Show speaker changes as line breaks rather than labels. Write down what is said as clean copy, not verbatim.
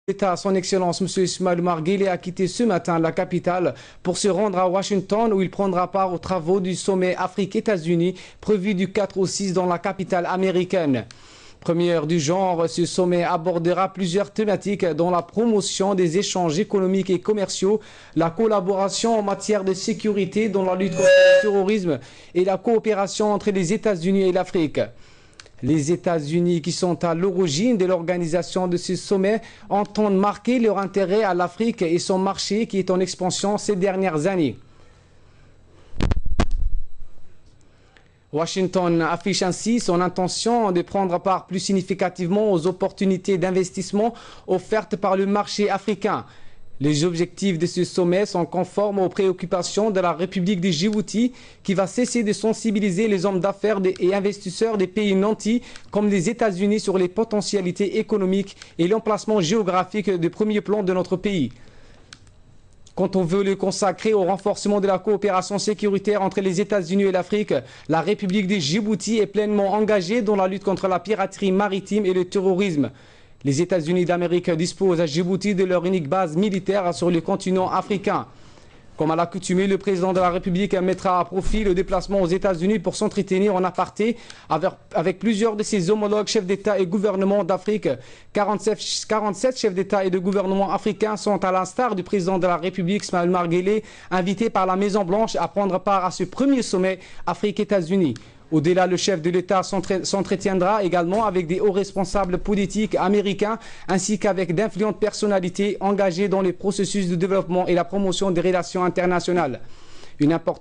L'État, son Excellence, M. Ismaël Omar Guelleh, a quitté ce matin la capitale pour se rendre à Washington où il prendra part aux travaux du sommet Afrique-États-Unis prévu du 4 au 6 dans la capitale américaine. Première du genre, ce sommet abordera plusieurs thématiques dont la promotion des échanges économiques et commerciaux, la collaboration en matière de sécurité dans la lutte contre le terrorisme et la coopération entre les États-Unis et l'Afrique. Les États-Unis, qui sont à l'origine de l'organisation de ce sommet, entendent marquer leur intérêt à l'Afrique et son marché qui est en expansion ces dernières années. Washington affiche ainsi son intention de prendre part plus significativement aux opportunités d'investissement offertes par le marché africain. Les objectifs de ce sommet sont conformes aux préoccupations de la République de Djibouti, qui va cesser de sensibiliser les hommes d'affaires et investisseurs des pays nantis comme les États-Unis sur les potentialités économiques et l'emplacement géographique de premier plan de notre pays. Quand on veut le consacrer au renforcement de la coopération sécuritaire entre les États-Unis et l'Afrique, la République de Djibouti est pleinement engagée dans la lutte contre la piraterie maritime et le terrorisme. Les États-Unis d'Amérique disposent à Djibouti de leur unique base militaire sur le continent africain. Comme à l'accoutumée, le président de la République mettra à profit le déplacement aux États-Unis pour s'entretenir en aparté avec plusieurs de ses homologues chefs d'État et gouvernement d'Afrique. 47 chefs d'État et de gouvernement africains sont, à l'instar du président de la République, Ismaël Omar Guelleh, invités par la Maison-Blanche à prendre part à ce premier sommet Afrique-États-Unis. Au-delà, le chef de l'État s'entretiendra également avec des hauts responsables politiques américains ainsi qu'avec d'influentes personnalités engagées dans les processus de développement et la promotion des relations internationales. Une importante